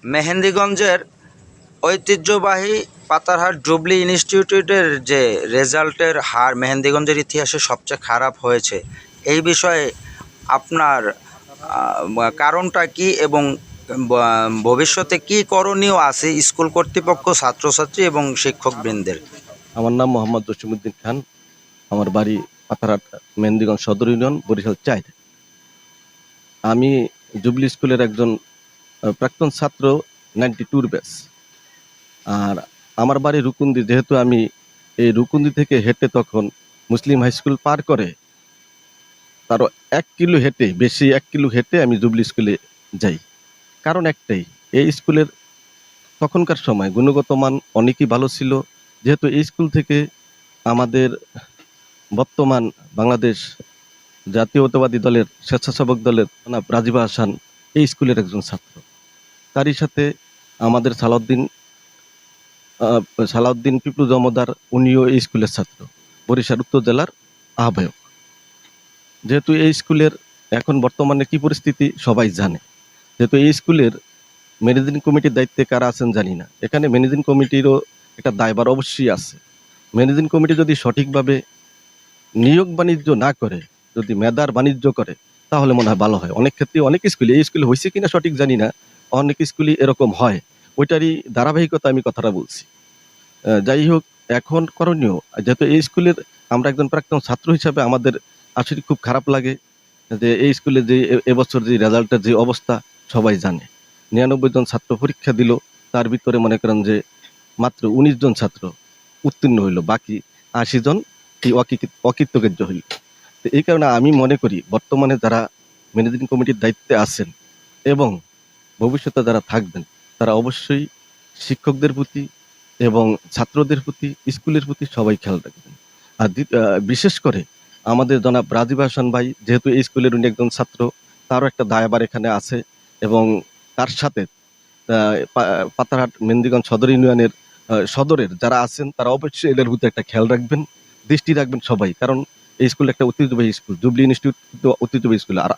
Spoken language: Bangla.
মেহেন্দিগঞ্জের ঐতিহ্যবাহী পাতারহাট জুবলি ইনস্টিটিউটের যে রেজাল্টের হার মেহেন্দিগঞ্জের ইতিহাসে সবচেয়ে খারাপ হয়েছে, এই বিষয়ে আপনার কারণটা কি এবং ভবিষ্যতে কি করণীয় আছে স্কুল কর্তৃপক্ষ, ছাত্রছাত্রী এবং শিক্ষকবৃন্দের? আমার নাম মোহাম্মদ জসিমউদ্দিন খান। আমার বাড়ি পাথারহাট, মেহেন্দিগঞ্জ সদর ইউনিয়ন, বরিশাল ৪। আমি জুবলি স্কুলের একজন প্রাক্তন ছাত্র, 92 ব্যাচ। আর আমার বাড়ি রুকুন্দি, যেহেতু আমি এই রুকুন্দি থেকে হেঁটে তখন মুসলিম হাই স্কুল পার করে তারও 1 কিলো হেঁটে, বেশি 1 কিলো হেঁটে আমি জুবলি স্কুলে যাই। কারণ একটাই, এই স্কুলের তখনকার সময় গুণগত মান অনেকই ভালো ছিল। যেহেতু এই স্কুল থেকে আমাদের বর্তমান বাংলাদেশ জাতীয়তাবাদী দলের স্বেচ্ছাসেবক দলের জনাব রাজীব হাসান এই স্কুলের একজন ছাত্র। তারই সাথে আমাদের সালাউদ্দিন পিপলু জমদার, উনিও এই স্কুলের ছাত্র, বরিশাল উত্তর জেলার আহ্বায়ক। যেহেতু এই স্কুলের এখন বর্তমানে কি পরিস্থিতি সবাই জানে। যেহেতু এই স্কুলের ম্যানেজিং কমিটির দায়িত্বে কারা আছেন জানি না। এখানে ম্যানেজিং কমিটিরও একটা দায়ভার অবশ্যই আছে। ম্যানেজিং কমিটি যদি সঠিকভাবে নিয়োগ বাণিজ্য না করে, যদি মেধার বাণিজ্য করে, তাহলে মনে হয় ভালো হয়। অনেক ক্ষেত্রে অনেক স্কুলে, এই স্কুলে হয়েছে কিনা সঠিক জানি না, অনেক স্কুলই এরকম হয়। ওইটারই ধারাবাহিকতা আমি কথাটা বলছি। যাই হোক, এখন করণীয়, যেহেতু এই স্কুলের আমরা একজন প্রাক্তন ছাত্র হিসাবে আমাদের আসলে খুব খারাপ লাগে যে এই স্কুলে যে এবছর যে রেজাল্টের যে অবস্থা সবাই জানে। 99 জন ছাত্র পরীক্ষা দিল, তার ভিতরে মনে করেন যে মাত্র 19 জন ছাত্র উত্তীর্ণ হইল, বাকি 80 জন এই অকৃতকার্য হইল। তো এই কারণে আমি মনে করি বর্তমানে যারা ম্যানেজিং কমিটির দায়িত্বে আছেন এবং ভবিষ্যতে যারা থাকবেন, তারা অবশ্যই শিক্ষকদের প্রতি এবং ছাত্রদের প্রতি, স্কুলের প্রতি সবাই খেয়াল রাখবেন। আর বিশেষ করে আমাদের জনাব রাজীব হাসান ভাই, যেহেতু এই স্কুলের উনি একজন ছাত্র, তারও একটা দায়ভার এখানে আছে। এবং তার সাথে পাতারহাট মেহেন্দিগঞ্জ সদর ইউনিয়নের সদরের যারা আছেন, তারা অবশ্যই এদের প্রতি একটা খেয়াল রাখবেন, দৃষ্টি রাখবেন সবাই। কারণ এই স্কুল একটা ঐতিহ্যবাহী স্কুল, জুবলি ইনস্টিটিউট ঐতিহ্যবাহী স্কুল। আর